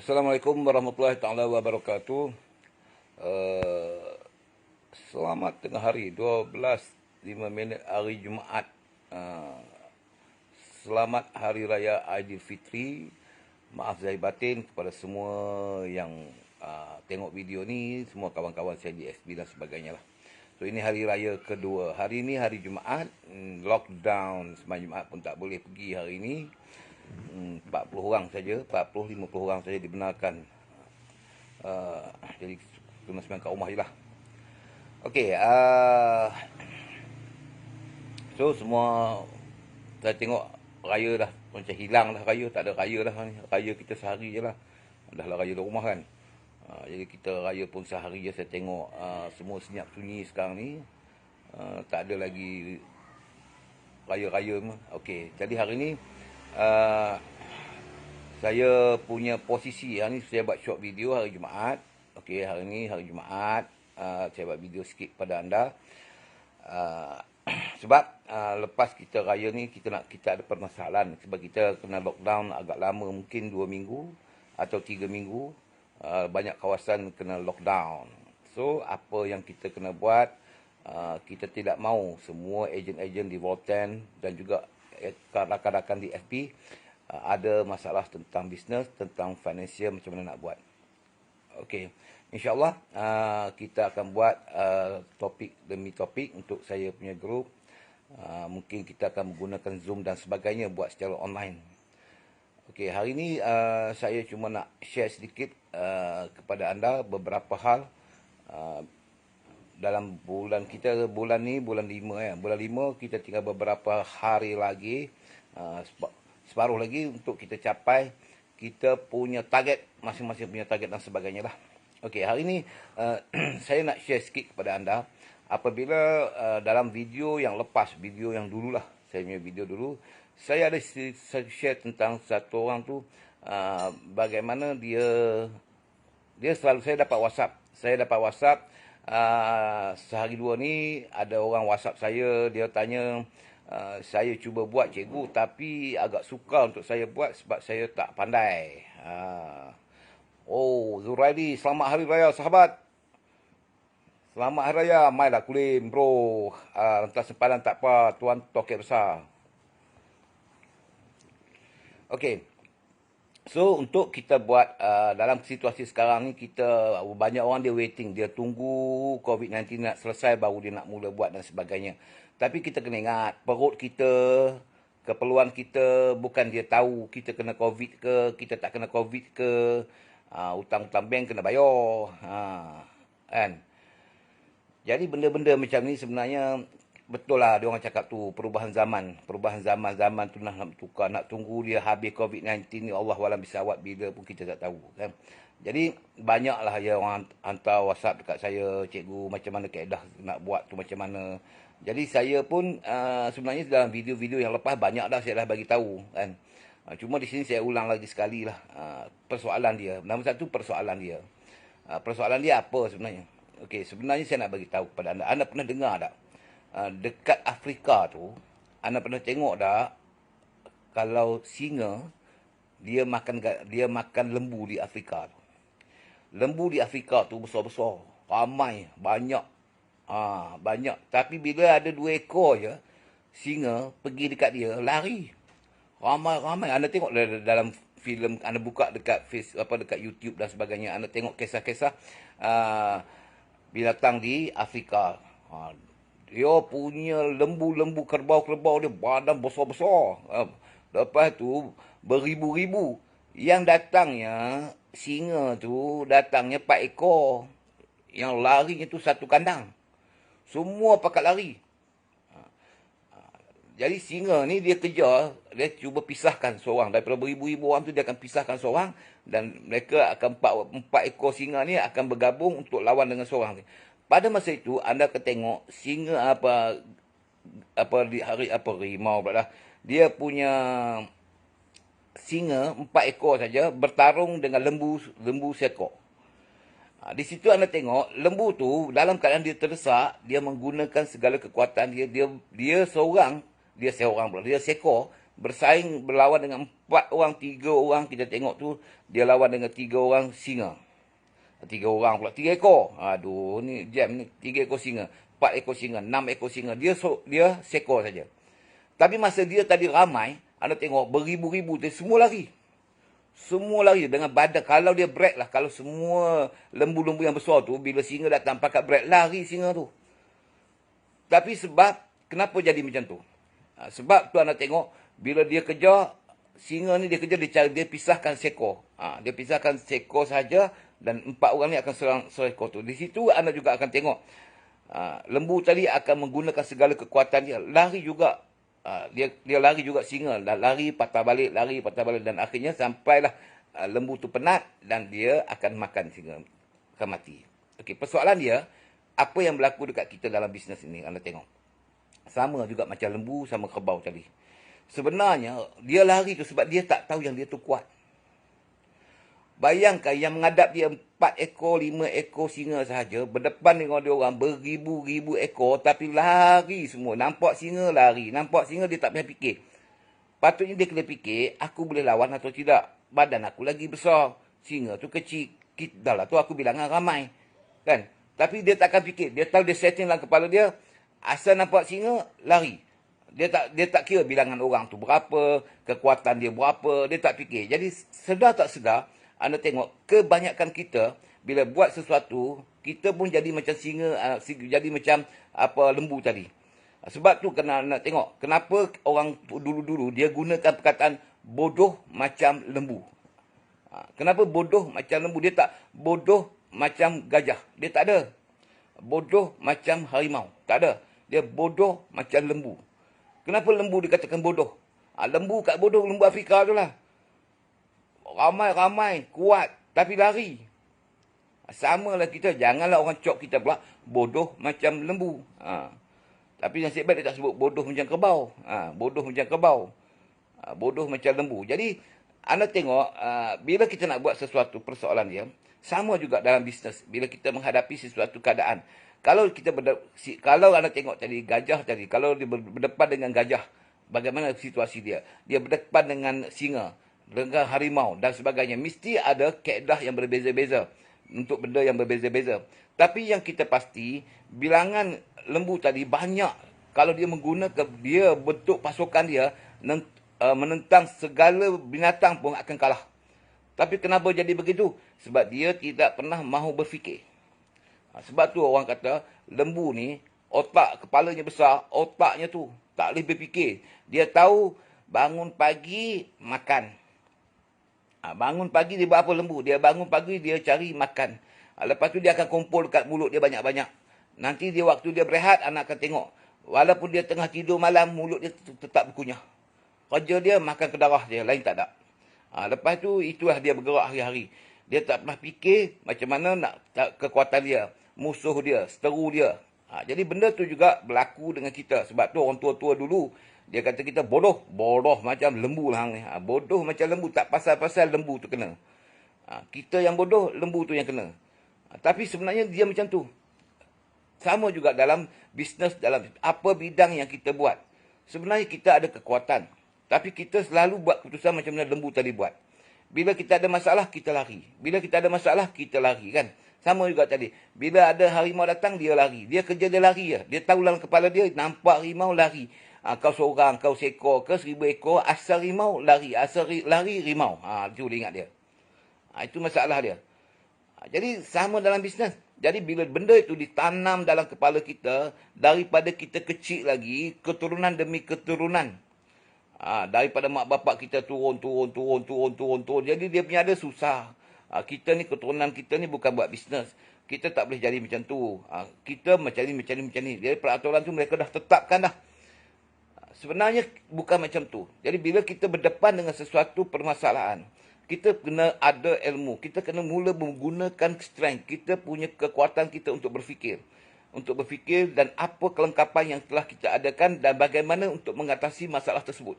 Assalamualaikum warahmatullahi taala wabarakatuh. Uh, Selamat tengah hari 12:05 hari Jumaat. Uh, Selamat Hari Raya Aidilfitri. Maaf zahir batin kepada semua yang tengok video ni, semua kawan-kawan saya di FB dan sebagainya lah. So ini hari raya kedua. Hari ini hari Jumaat, lockdown semalam Jumaat pun tak boleh pergi hari ini. 40 orang saja, 40-50 orang saja dibenarkan. Jadi kena sembahyang kat rumah je lah. Okey, so semua saya tengok raya dah macam hilang dah raya, tak ada raya dah ni. Raya kita sehari je lah. Dah lah raya di rumah kan. Jadi kita raya pun sehari je. Saya tengok semua senyap sunyi sekarang ni. Tak ada lagi raya-raya. Okey, jadi hari ni saya punya posisi hari ni saya buat short video hari Jumaat. Okey, hari ni hari Jumaat. Saya buat video sikit pada anda. Sebab lepas kita raya ni kita ada permasalahan sebab kita kena lockdown agak lama, mungkin 2 minggu atau 3 minggu. Banyak kawasan kena lockdown. So apa yang kita kena buat, kita tidak mahu semua ejen-ejen di Volten dan juga rakan-rakan di FP ada masalah tentang bisnes, tentang financial, macam mana nak buat. Okey, insyaAllah kita akan buat topik demi topik untuk saya punya grup. Mungkin kita akan menggunakan Zoom dan sebagainya buat secara online. Okey, hari ini saya cuma nak share sedikit kepada anda beberapa hal dalam bulan kita, bulan ni bulan 5 ya. Bulan 5 kita tinggal beberapa hari lagi, separuh lagi untuk kita capai kita punya target, masing-masing punya target dan sebagainya lah. Okey, hari ini saya nak share sikit kepada anda. Apabila dalam video yang lepas, video yang dululah, saya punya video dulu, saya ada share tentang satu orang tu, bagaimana dia selalu, saya dapat WhatsApp sehari dua ni ada orang WhatsApp saya, dia tanya, saya cuba buat cikgu tapi agak sukar untuk saya buat sebab saya tak pandai. Oh, Zuraidi, selamat Hari Raya sahabat. Selamat Hari Raya, mailah kulim bro. Lantas sempadan tak apa, tuan tokek besar. Okey. So untuk kita buat dalam situasi sekarang ni, kita banyak orang dia waiting, dia tunggu COVID-19 nak selesai baru dia nak mula buat dan sebagainya. Tapi kita kena ingat, perut kita, keperluan kita, bukan dia tahu kita kena COVID ke, kita tak kena COVID ke, hutang-hutang bank kena bayar. Kan? Jadi benda-benda macam ni sebenarnya betul lah dia orang cakap tu, perubahan zaman tu nak tukar, nak tunggu dia habis COVID-19 ni, Allah walam bisawab bila pun kita tak tahu kan. Jadi banyaklah ya orang hantar WhatsApp dekat saya, cikgu macam mana kaedah nak buat tu macam mana. Jadi saya pun sebenarnya dalam video-video yang lepas banyak dah saya dah bagi tahu kan. Cuma di sini saya ulang lagi sekali lah persoalan dia. Nombor satu, persoalan dia. Persoalan dia apa sebenarnya? Okey, sebenarnya saya nak bagi tahu kepada anda. Anda pernah dengar tak? Dekat Afrika tu, anda pernah tengok tak kalau singa dia makan lembu di Afrika tu. Lembu di Afrika tu besar-besar, ramai, banyak. Banyak. Tapi bila ada 2 ekor je singa pergi dekat dia, lari. Ramai. Anda tengok dalam filem, anda buka dekat dekat YouTube dan sebagainya, anda tengok kisah-kisah binatang di Afrika. Dia punya lembu-lembu, kerbau-kerbau dia badan besar-besar. Lepas tu beribu-ribu. Yang datangnya singa tu datangnya 4 ekor. Yang larinya tu satu kandang. Semua pakat lari. Jadi singa ni dia kejar, dia cuba pisahkan seorang. Daripada beribu-ribu orang tu dia akan pisahkan seorang. Dan mereka akan 4 ekor singa ni akan bergabung untuk lawan dengan seorang ni. Pada masa itu anda akan tengok singa rimau pula. Dia punya singa 4 ekor saja bertarung dengan lembu seekor. Di situ anda tengok lembu tu dalam keadaan dia terdesak, dia menggunakan segala kekuatan dia seekor, bersaing berlawan dengan 4 orang, 3 orang. Kita tengok tu dia lawan dengan 3 orang singa. 3 orang pula, 3 ekor. Aduh, ni jam ni 3 ekor singa, 4 ekor singa, 6 ekor singa. Dia sekor saja. Tapi masa dia tadi ramai, anda tengok beribu-ribu tu semua lari. Semua lari dengan badan. Kalau dia break lah, kalau semua lembu-lembu yang besar tu, bila singa datang pakat break, lari singa tu. Tapi sebab, kenapa jadi macam tu? Sebab tu anda tengok, bila dia kejar, singa ni dia kejar, dia pisahkan sekor. Dia pisahkan sekor saja dan 4 orang ni akan serang seekor tu. Di situ anda juga akan tengok, lembu tadi akan menggunakan segala kekuatan dia. Lari juga. Dia lari juga singa. Lari, patah balik, dan akhirnya sampailah lembu tu penat dan dia akan makan singa. Akan mati. Okey, persoalan dia, apa yang berlaku dekat kita dalam bisnes ini, anda tengok. Sama juga macam lembu sama kerbau tadi. Sebenarnya, dia lari tu sebab dia tak tahu yang dia tu kuat. Bayangkan yang menghadap dia 4 ekor, 5 ekor singa sahaja, berdepan dengan dia orang beribu-ribu ekor, tapi lari semua. Nampak singa lari, nampak singa dia tak payah fikir. Patutnya dia kena fikir, aku boleh lawan atau tidak. Badan aku lagi besar, singa tu kecil. Dah lah tu aku bilang ramai. Kan? Tapi dia takkan fikir, dia tahu dia setting dalam kepala dia, asal nampak singa, lari. Dia tak kira bilangan orang tu berapa, kekuatan dia berapa, dia tak fikir. Jadi sedar tak sedar, anda tengok kebanyakan kita bila buat sesuatu, kita pun jadi macam singa, jadi macam lembu tadi. Sebab tu kena nak tengok kenapa orang dulu-dulu dia gunakan perkataan bodoh macam lembu. Kenapa bodoh macam lembu? Dia tak bodoh macam gajah. Dia tak ada. Bodoh macam harimau. Tak ada. Dia bodoh macam lembu. Kenapa lembu dikatakan bodoh? Lembu kat bodoh, lembu Afrika tu lah. Ramai-ramai, kuat, tapi lari. Sama lah kita, janganlah orang cop kita pula bodoh macam lembu. Tapi nasib baik dia tak sebut bodoh macam kerbau. Bodoh macam kerbau. Bodoh macam lembu. Jadi, anda tengok, bila kita nak buat sesuatu persoalan dia, sama juga dalam bisnes. Bila kita menghadapi sesuatu keadaan. Kalau anda tengok tadi, gajah tadi, kalau dia berdepan dengan gajah, bagaimana situasi dia? Dia berdepan dengan singa, dengan harimau dan sebagainya. Mesti ada kaedah yang berbeza-beza untuk benda yang berbeza-beza. Tapi yang kita pasti, bilangan lembu tadi banyak. Kalau dia menggunakan, dia bentuk pasukan dia, menentang segala binatang pun akan kalah. Tapi kenapa jadi begitu? Sebab dia tidak pernah mahu berfikir. Sebab tu orang kata, lembu ni, otak kepalanya besar, otaknya tu tak boleh berfikir. Dia tahu bangun pagi, makan. Bangun pagi dia buat apa lembu? Dia bangun pagi, dia cari makan. Lepas tu dia akan kumpul dekat mulut dia banyak-banyak. Nanti dia waktu dia berehat, anak akan tengok. Walaupun dia tengah tidur malam, mulut dia tetap berkunyah. Kerja dia makan ke darah dia, lain tak ada. Lepas tu, itulah dia bergerak hari-hari. Dia tak pernah fikir macam mana nak kekuatan dia, musuh dia, seteru dia. Jadi benda tu juga berlaku dengan kita. Sebab tu orang tua-tua dulu, dia kata kita bodoh. Bodoh macam lembu lah ni. Bodoh macam lembu. Tak pasal-pasal lembu tu kena. Kita yang bodoh, lembu tu yang kena. Tapi sebenarnya dia macam tu. Sama juga dalam bisnes, dalam apa bidang yang kita buat. Sebenarnya kita ada kekuatan. Tapi kita selalu buat keputusan macam mana lembu tadi buat. Bila kita ada masalah, kita lari. Bila kita ada masalah, kita lari kan. Sama juga tadi. Bila ada harimau datang, dia lari. Dia kerja, dia lari je. Dia tahu dalam kepala dia, nampak harimau, lari. Kau seorang, kau seekor ke 1000 ekor, asal harimau, lari. Asal lari, harimau. Itu dia ingat dia. Itu masalah dia. Jadi sama dalam bisnes. Jadi bila benda itu ditanam dalam kepala kita, daripada kita kecil lagi, keturunan demi keturunan. Daripada mak bapak kita turun. Jadi dia punya ada susah. Kita ni, keturunan kita ni bukan buat bisnes. Kita tak boleh jadi macam tu. Kita macam ni. Jadi peraturan tu mereka dah tetapkan dah. Sebenarnya bukan macam tu. Jadi bila kita berdepan dengan sesuatu permasalahan, kita kena ada ilmu. Kita kena mula menggunakan strength. Kita punya kekuatan kita untuk berfikir. Untuk berfikir dan apa kelengkapan yang telah kita adakan dan bagaimana untuk mengatasi masalah tersebut.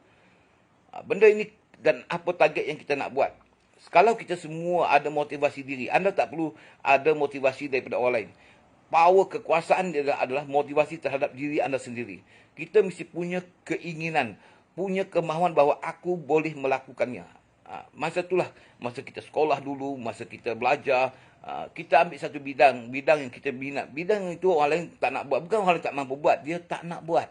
Benda ini dan apa target yang kita nak buat. Kalau kita semua ada motivasi diri, anda tak perlu ada motivasi daripada orang lain. Power kekuasaan adalah motivasi terhadap diri anda sendiri. Kita mesti punya keinginan, punya kemahuan bahawa aku boleh melakukannya. Masa itulah, masa kita sekolah dulu, masa kita belajar, kita ambil satu bidang yang kita minat. Bidang itu orang lain tak nak buat. Bukan orang lain tak mampu buat, dia tak nak buat.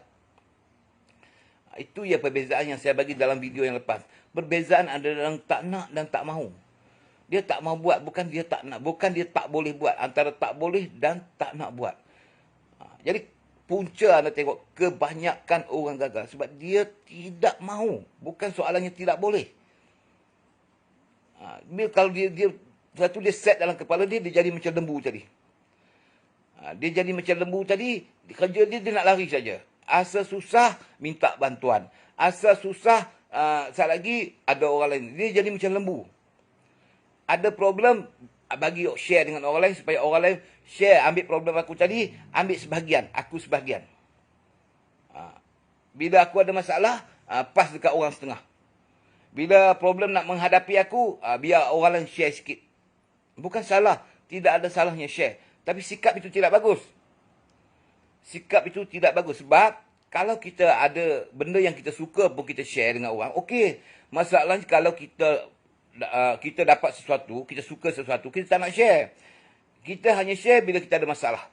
Itu ya perbezaan yang saya bagi dalam video yang lepas. Perbezaan adalah yang tak nak dan tak mahu. Dia tak mahu buat, bukan dia tak nak. Bukan dia tak boleh buat. Antara tak boleh dan tak nak buat. Jadi punca anda tengok kebanyakan orang gagal. Sebab dia tidak mahu. Bukan soalannya tidak boleh. Kalau satu dia set dalam kepala dia, dia jadi macam lembu tadi. Dia jadi macam lembu tadi, kerja dia nak lari saja. Asa susah, minta bantuan. Asa susah, saat lagi ada orang lain. Dia jadi macam lembu. Ada problem, bagi share dengan orang lain supaya orang lain share, ambil problem aku tadi, ambil sebahagian, aku sebahagian. Bila aku ada masalah, pas dekat orang setengah. Bila problem nak menghadapi aku, biar orang lain share sikit. Bukan salah, tidak ada salahnya share. Tapi sikap itu tidak bagus. Sikap itu tidak bagus. Sebab kalau kita ada benda yang kita suka pun kita share dengan orang, okey. Masalahnya kalau kita dapat sesuatu, kita suka sesuatu, kita tak nak share. Kita hanya share bila kita ada masalah.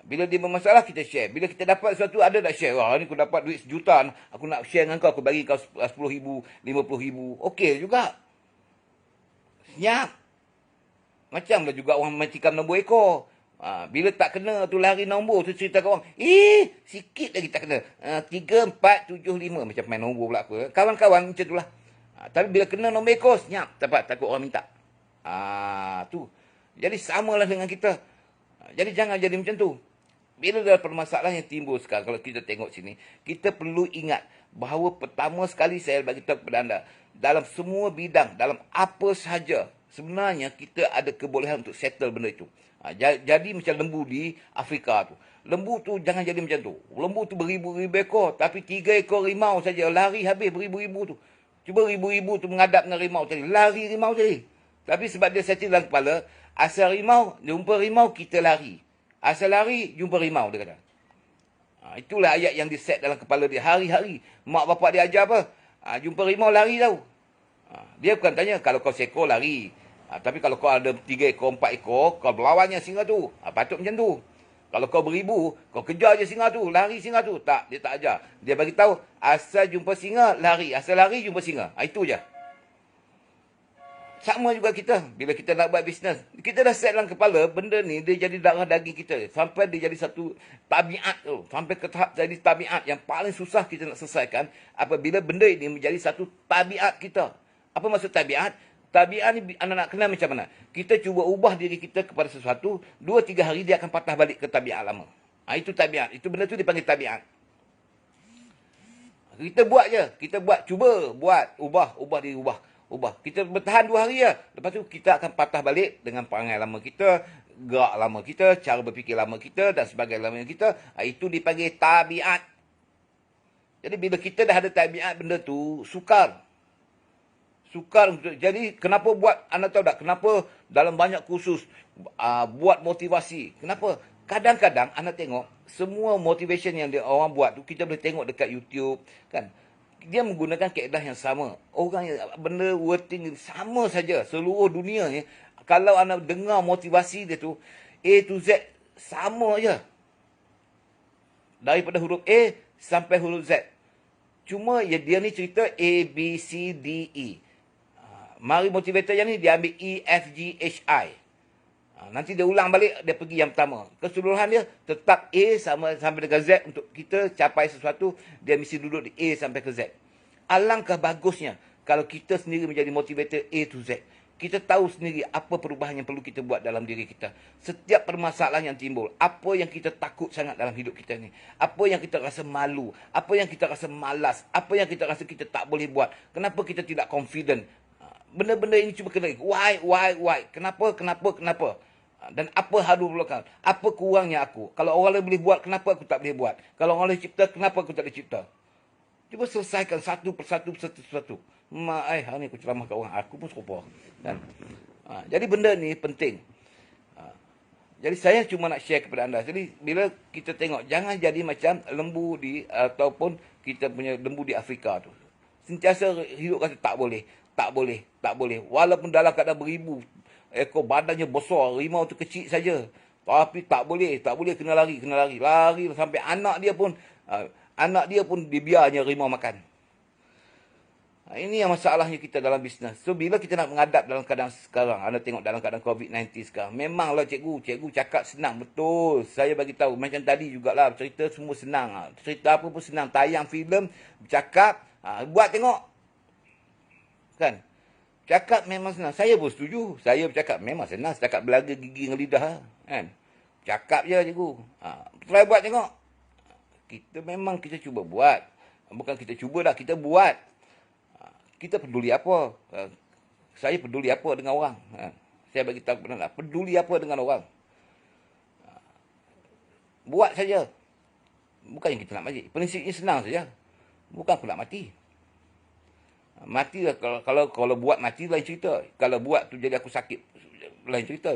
Bila dia bermasalah, kita share. Bila kita dapat sesuatu, ada nak share. Wah, ni aku dapat duit sejuta, aku nak share dengan kau, aku bagi kau 10,000, 50,000. Okey juga. Senyap. Macamlah juga orang main tikam nombor ekor. Bila tak kena tu lari nombor tu, cerita kat orang. Sikit lagi tak kena. 3, 4, 7, 5. Macam main nombor pula aku. Kawan-kawan macam tu lah. Tapi bila kena nombor ekor, senyap. Takut orang minta. Tu. Jadi samalah dengan kita. Jadi jangan jadi macam tu. Bila ada permasalahan yang timbul sekarang, kalau kita tengok sini, kita perlu ingat bahawa pertama sekali saya bagi tahu kepada anda, dalam semua bidang, dalam apa sahaja, sebenarnya kita ada kebolehan untuk settle benda itu. Jadi macam lembu di Afrika tu. Lembu tu jangan jadi macam tu. Lembu tu beribu-ribu ekor, tapi 3 ekor rimau saja lari habis beribu-ribu tu. Cuba ribu-ribu tu menghadap dengan rimau tadi. Lari rimau tadi. Tapi sebab dia settle dalam kepala, asal rimau, jumpa rimau, kita lari. Asal lari, jumpa rimau, dia kata. Itulah ayat yang dia set dalam kepala dia hari-hari. Mak bapak dia ajar apa? Jumpa rimau, lari tau. Dia bukan tanya, kalau kau seekor, lari. Tapi kalau kau ada 3 ekor, 4 ekor, kau berlawannya singa tu. Patut macam tu. Kalau kau beribu, kau kejar je singa tu. Lari singa tu. Tak, dia tak ajar. Dia bagi tahu, asal jumpa singa, lari. Asal lari, jumpa singa. Itu je. Sama juga kita. Bila kita nak buat bisnes, kita dah set dalam kepala, benda ni dia jadi darah daging kita. Sampai dia jadi satu tabiat tu. Sampai ke tahap jadi tabiat yang paling susah kita nak selesaikan. Apabila benda ini menjadi satu tabiat kita. Apa maksud tabiat? Tabiat ni anda nak kenal macam mana? Kita cuba ubah diri kita kepada sesuatu, 2-3 hari dia akan patah balik ke tabiat lama. Itu tabiat. Itu benda tu dipanggil tabiat. Kita buat je. Kita buat. Cuba buat. Ubah diri, ubah. Kita bertahan 2 hari je. Lepas tu kita akan patah balik dengan perangai lama kita, gerak lama kita, cara berfikir lama kita dan sebagainya lama kita. Itu dipanggil tabiat. Jadi bila kita dah ada tabiat benda tu, sukar. Jadi kenapa buat, anda tahu tak kenapa dalam banyak kursus buat motivasi? Kenapa? Kadang-kadang anda tengok semua motivation yang orang buat tu, kita boleh tengok dekat YouTube kan. Dia menggunakan kaedah yang sama. Orang yang benda wording sama saja seluruh dunia ni. Kalau anda dengar motivasi dia tu, A to Z sama aja. Daripada huruf A sampai huruf Z. Cuma ya dia ni cerita A, B, C, D, E. Mari motivator yang ni dia ambil E, F, G, H, I. Nanti dia ulang balik, dia pergi yang pertama. Keseluruhan dia tetap A sampai dengan Z. Untuk kita capai sesuatu, dia mesti duduk di A sampai ke Z. Alangkah bagusnya kalau kita sendiri menjadi motivator A to Z. Kita tahu sendiri apa perubahan yang perlu kita buat dalam diri kita. Setiap permasalahan yang timbul, apa yang kita takut sangat dalam hidup kita ni, apa yang kita rasa malu, apa yang kita rasa malas, apa yang kita rasa kita tak boleh buat, kenapa kita tidak confident. Benda-benda ini cuba kena. Why? Kenapa? Dan apa halu belakang? Apa kurangnya aku? Kalau orang lain boleh buat, kenapa aku tak boleh buat? Kalau orang lain cipta, kenapa aku tak boleh cipta? Cuba selesaikan satu persatu. Hari ni aku ceramah kat orang, aku pun serupa. Dan, jadi benda ni penting. Jadi saya cuma nak share kepada anda. Jadi bila kita tengok, jangan jadi macam lembu ataupun kita punya lembu di Afrika tu. sentiasa hidup kata tak boleh, tak boleh, tak boleh. Walaupun dalam keadaan beribu ekor, badannya besar, rimau tu kecil saja. Tapi tak boleh, tak boleh, kena lari, kena lari. Lari sampai anak dia pun dibiarnya rimau makan. Ini yang masalahnya kita dalam bisnes. So, bila kita nak menghadap dalam keadaan sekarang, anda tengok dalam keadaan COVID-19 sekarang, memanglah cikgu cakap senang, betul. Saya bagi tahu, macam tadi jugalah, cerita semua senang. Cerita apa pun senang. Tayang filem, bercakap, buat tengok. Kan? Cakap memang senang. Saya pun setuju. Saya bercakap memang senang. Setakat belaga gigi dengan lidah. Kan? Cakap je cikgu. Try buat tengok. Kita cuba buat. Bukan kita cuba dah, kita buat. Kita peduli apa? Saya peduli apa dengan orang? Saya bagi tahu benar, peduli apa dengan orang? Buat saja. Bukan yang kita nak mati. Prinsipnya senang saja. Bukan aku nak mati. Mati lah, kalau buat mati lain cerita. Kalau buat tu jadi aku sakit, lain cerita.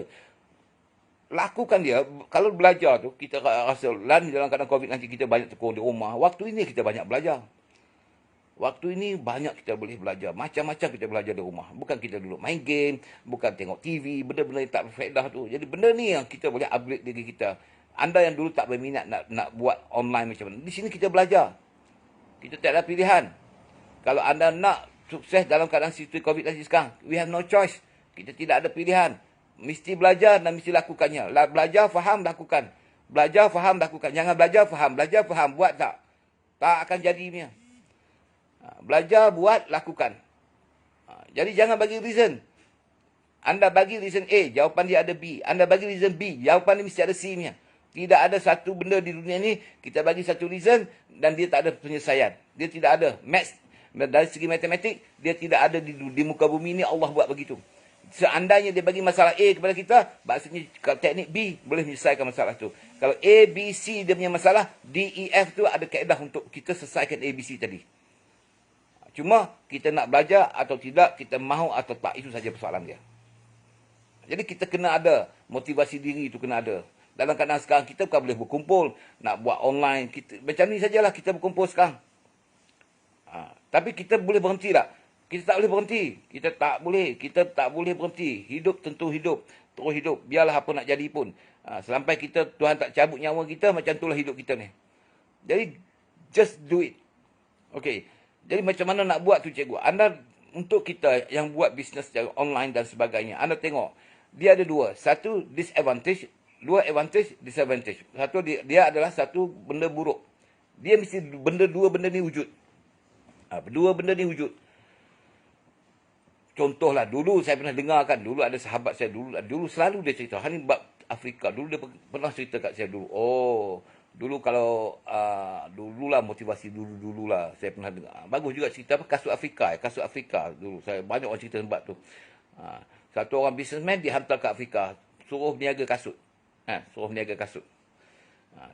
Lakukan dia. Kalau belajar tu, kita rasa dalam keadaan COVID nanti kita banyak tekun di rumah. Waktu ini kita banyak belajar. Waktu ini banyak kita boleh belajar. Macam-macam kita belajar di rumah. Bukan kita duduk main game. Bukan tengok TV. Benda-benda yang tak berfaedah tu. Jadi benda ni yang kita boleh upgrade diri kita. Anda yang dulu tak berminat nak buat online macam mana. Di sini kita belajar. Kita tak ada pilihan. Kalau anda nak sukses dalam keadaan situasi COVID-19 sekarang, we have no choice. Kita tidak ada pilihan. Mesti belajar dan mesti lakukannya. Belajar, faham, lakukan. Belajar, faham, lakukan. Jangan belajar, faham. Belajar, faham. Buat tak. Tak akan jadinya. Belajar, buat, lakukan. Jadi jangan bagi reason. Anda bagi reason A, jawapan dia ada B. Anda bagi reason B, jawapan dia mesti ada C-nya. Tidak ada satu benda di dunia ni, kita bagi satu reason dan dia tak ada penyelesaian. Dia tidak ada. Maths, dari segi matematik, dia tidak ada di muka bumi ni, Allah buat begitu. Seandainya dia bagi masalah A kepada kita, maksudnya teknik B boleh menyelesaikan masalah tu. Kalau A, B, C dia punya masalah, D, E, F tu ada kaedah untuk kita selesaikan A, B, C tadi. Cuma kita nak belajar atau tidak, kita mahu atau tak, itu saja persoalan dia. Jadi kita kena ada, motivasi diri itu kena ada. Dalam keadaan sekarang kita bukan boleh berkumpul, nak buat online, macam ni sajalah kita berkumpul sekarang. Tapi kita boleh berhenti tak? Kita tak boleh berhenti. Kita tak boleh berhenti. Hidup tentu hidup, terus hidup. Biarlah apa nak jadi pun. Sampai Tuhan tak cabut nyawa kita, macam itulah hidup kita ni. Jadi, just do it. Okay. Jadi macam mana nak buat tu cikgu? Anda, untuk kita yang buat bisnes secara online dan sebagainya, anda tengok, dia ada dua. Satu, disadvantage. Dua, advantage, disadvantage. Satu, dia adalah satu benda buruk. Dia mesti dua benda ni wujud. Dua benda ni wujud. Contohlah, dulu saya pernah dengarkan, dulu ada sahabat saya, dulu selalu dia cerita, hari bab Afrika, dulu dia pernah cerita kat saya dulu. Dulu kalau, dululah motivasi dululah saya pernah dengar. Bagus juga cerita apa, kasut Afrika. Kasut Afrika dulu. Banyak orang cerita sebab tu. Satu orang businessman dihantar ke Afrika. Suruh berniaga kasut. Suruh berniaga kasut.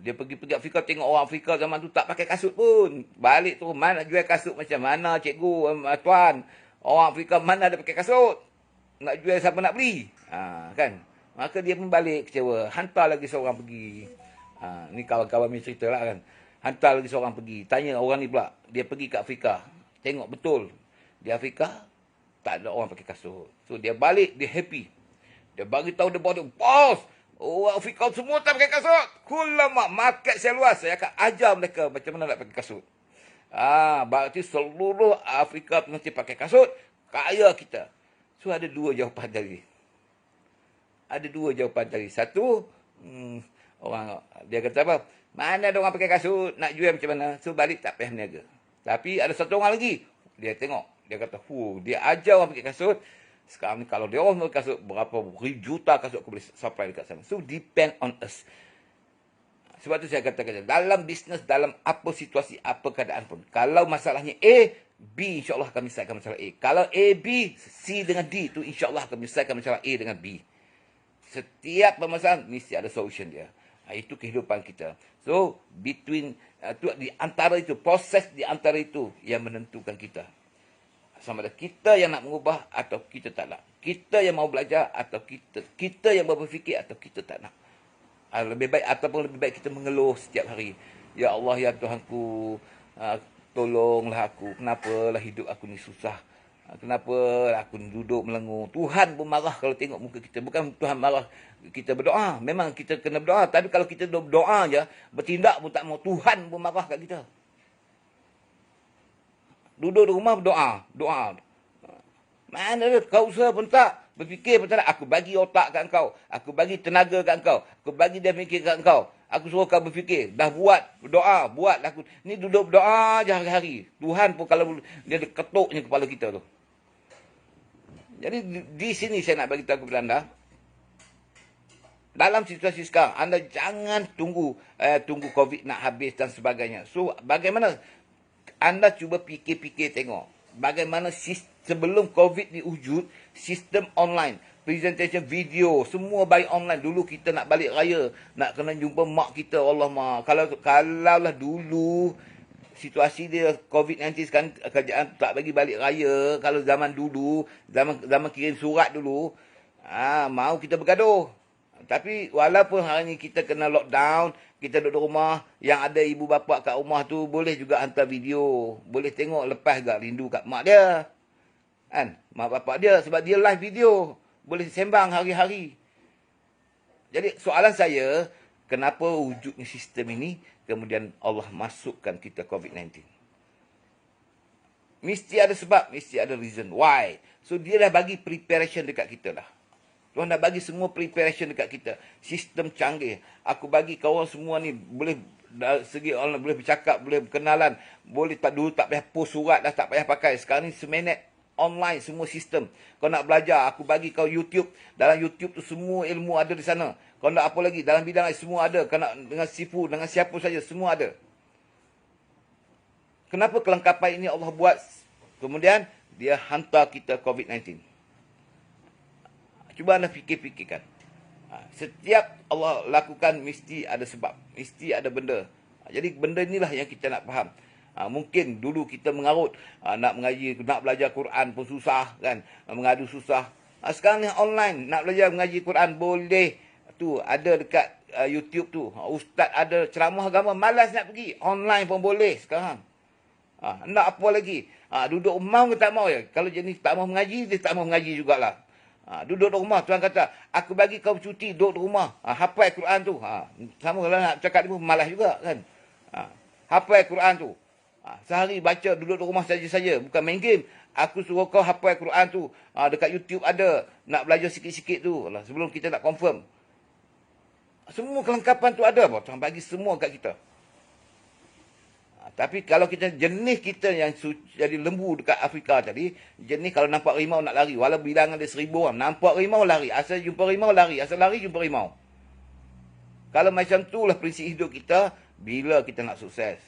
Dia pergi Afrika, tengok orang Afrika zaman tu tak pakai kasut pun. Balik tu, mana jual kasut macam mana cikgu, tuan. Orang Afrika mana ada pakai kasut. Nak jual siapa nak beli. Kan? Maka dia pun balik kecewa. Hantar lagi seorang pergi. Ni kawan-kawan ni cerita lah kan. Hantar lagi seorang pergi. Tanya orang ni pula. Dia pergi ke Afrika. Tengok betul. Di Afrika, tak ada orang pakai kasut. So dia balik, dia happy. Dia bagi tahu dia bawa, bos, orang Afrika semua tak pakai kasut. Kulamak, market saya luas. Saya akan ajar mereka macam mana nak pakai kasut. Berarti seluruh Afrika mesti pakai kasut. Kaya kita. So ada dua jawapan tadi. Satu, orang dia kata apa? Mana ada orang pakai kasut, nak jual macam mana? So balik tak payah berniaga. Tapi ada satu orang lagi. Dia tengok, dia kata, dia ajar orang pakai kasut. Sekarang ni kalau dia orang pakai kasut, berapa juta kasut aku boleh supply dekat sana. So depend on us. Sebab tu saya katakan, dalam bisnes, dalam apa situasi, apa keadaan pun, kalau masalahnya A, B insya-Allah akan menyelesaikan masalah A. Kalau A, B, C dengan D tu insya-Allah akan menyelesaikan masalah A dengan B. Setiap permasalahan mesti ada solution dia. Itu kehidupan kita. So, di antara itu, proses di antara itu yang menentukan kita. Sama ada kita yang nak mengubah atau kita tak nak. Kita yang mau belajar atau kita yang berfikir atau kita tak nak. Lebih baik kita mengeluh setiap hari. Ya Allah, ya Tuhanku, tolonglah aku. Kenapalah hidup aku ni susah. Kenapa aku ni duduk melengur. Tuhan pun marah kalau tengok muka kita. Bukan Tuhan marah kita berdoa. Memang kita kena berdoa. Tapi kalau kita berdoa je, bertindak pun tak mau, Tuhan pun marah kat kita. Duduk di rumah berdoa. Doa. Mana ada, kau usaha pun tak. Berfikir pun tak. Aku bagi otak kat kau. Aku bagi tenaga kat kau. Aku bagi dia fikir kat kau. Aku suruh kau berfikir. Dah buat, berdoa, buat. Aku ni duduk berdoa je hari-hari. Tuhan pun kalau dia ketuknya kepala kita tu. Jadi di sini saya nak bagi tahu kepada anda. Dalam situasi sekarang, anda jangan tunggu COVID nak habis dan sebagainya. So, bagaimana anda cuba fikir-fikir tengok. Bagaimana sebelum COVID ni wujud, sistem online, presentation video, semua by online. Dulu kita nak balik raya, nak kena jumpa mak kita, Allah mak. Kalaulah dulu, situasi dia COVID-19 sekarang, kerajaan tak bagi balik raya. Kalau zaman dulu, zaman kirim surat dulu, mau kita bergaduh. Tapi walaupun hari ni kita kena lockdown, kita duduk rumah, yang ada ibu bapa kat rumah tu boleh juga hantar video. Boleh tengok, lepas gak rindu kat mak dia. Kan? Mak bapak dia, sebab dia live video. Boleh sembang hari-hari. Jadi soalan saya, kenapa wujudnya sistem ini, kemudian Allah masukkan kita COVID-19? Mesti ada sebab, mesti ada reason. Why? So dia dah bagi preparation dekat kita dah. Tuhan dah bagi semua preparation dekat kita. Sistem canggih. Aku bagi kawan semua ni boleh dari segi online, boleh bercakap, boleh berkenalan. Boleh dulu tak payah post surat dah, tak payah pakai. Sekarang ni seminit online semua sistem. Kau nak belajar, aku bagi kau YouTube. Dalam YouTube tu semua ilmu ada di sana. Kau nak apa lagi? Dalam bidang lain semua ada. Kau nak dengan sifu, dengan siapa saja, semua ada. Kenapa kelengkapan ini Allah buat? Kemudian dia hantar kita COVID-19. Cuba anda fikir-fikirkan. Setiap Allah lakukan mesti ada sebab. Mesti ada benda. Jadi benda inilah yang kita nak faham. Mungkin dulu kita mengarut. Nak mengaji, nak belajar Quran pun susah kan. Mengadu susah. Sekarang ni online. Nak belajar mengaji Quran boleh. Tu ada dekat YouTube tu. Ustaz ada ceramah agama. Malas nak pergi. Online pun boleh sekarang. Nak apa lagi? Duduk mau ke tak mau ya? Kalau jenis tak mau mengaji, dia tak mau mengaji jugalah. Duduk di rumah, Tuhan kata, aku bagi kau cuti, duduk di rumah. Hafal Quran tu. Sama kalau nak cakap dia pun malas juga kan. Hafal Quran tu. Sehari baca, duduk di rumah saja-saja. Bukan main game. Aku suruh kau hafal Quran tu. Dekat YouTube ada. Nak belajar sikit-sikit tu. Sebelum kita nak confirm. Semua kelengkapan tu ada. Tuhan bagi semua kat kita. Tapi kalau kita jenis kita yang jadi lembu dekat Afrika tadi, jenis kalau nampak rimau nak lari, walau bilangan dia 1000 orang, nampak rimau lari, asal jumpa rimau lari, asal lari jumpa rimau. Kalau macam itulah prinsip hidup kita, bila kita nak sukses.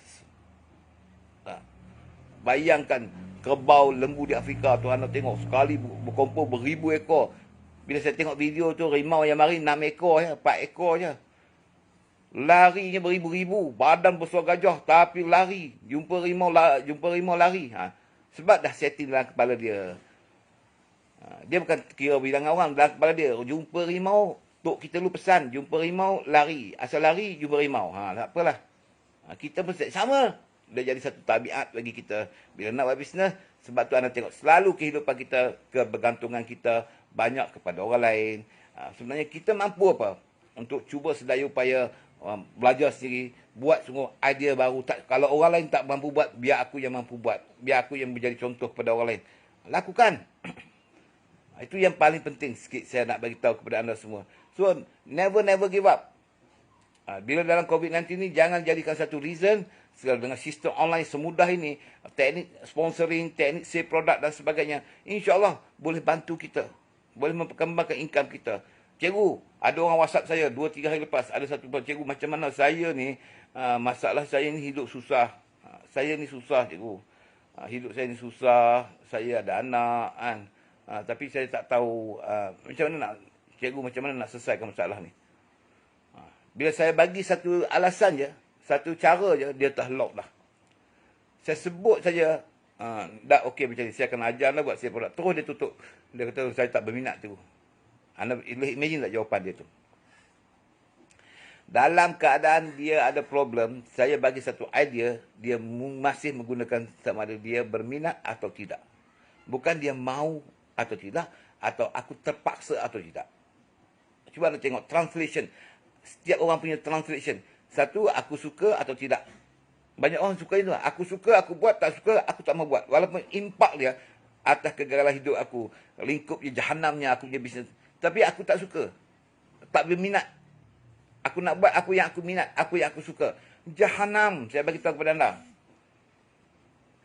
Bayangkan kerbau lembu di Afrika tu, anda tengok sekali berkumpul beribu ekor. Bila saya tengok video tu, rimau yang mari 6 ekor je, 4 ekor je. Larinya beribu-ribu, badan besar gajah tapi lari, jumpa rimau lari. Sebab dah setting dalam kepala dia. Dia bukan kira bilangan orang, dalam kepala dia jumpa rimau, tok kita lu pesan jumpa rimau lari, asal lari jumpa rimau. Tak apalah. Kita pun sama. Dia jadi satu tabiat bagi kita bila nak buat bisnes. Sebab tu anda tengok selalu kehidupan kita, kebergantungan kita banyak kepada orang lain. Sebenarnya kita mampu apa? Untuk cuba sedaya upaya belajar sendiri, buat semua idea baru. Kalau orang lain tak mampu buat, biar aku yang mampu buat. Biar aku yang menjadi contoh kepada orang lain. Lakukan. Itu yang paling penting sikit saya nak bagi tahu kepada anda semua. So, never give up. Bila dalam COVID-19 ni, jangan jadikan satu reason. Dengan sistem online semudah ini, teknik sponsoring, teknik save produk dan sebagainya, InsyaAllah boleh bantu kita. Boleh memperkembangkan income kita. Cikgu, ada orang WhatsApp saya 2-3 hari lepas. Ada satu cikgu, macam mana saya ni, masalah saya ni hidup susah. Saya ni susah, cikgu. Hidup saya ni susah. Saya ada anak, kan. Tapi saya tak tahu macam mana nak, cikgu, macam mana nak selesaikan masalah ni. Bila saya bagi satu alasan je, satu cara je, dia terlock dah. Saya sebut saja, dah okey macam ni, saya akan ajar anda buat saya produk. Terus dia tutup. Dia kata, saya tak berminat tu. Anda imagine tak jawapan dia tu. Dalam keadaan dia ada problem, saya bagi satu idea, dia masih menggunakan sama ada dia berminat atau tidak. Bukan dia mau atau tidak, atau aku terpaksa atau tidak. Cuba anda tengok translation. Setiap orang punya translation. Satu, aku suka atau tidak. Banyak orang suka itu. Aku suka, aku buat. Tak suka, aku tak mau buat. Walaupun impak dia atas kegagalan hidup aku. Lingkup je jahanamnya aku punya bisnes. Tapi aku tak suka. Tak berminat. Aku nak buat aku yang aku minat. Aku yang aku suka. Jahanam. Saya bagi tahu kepada anda.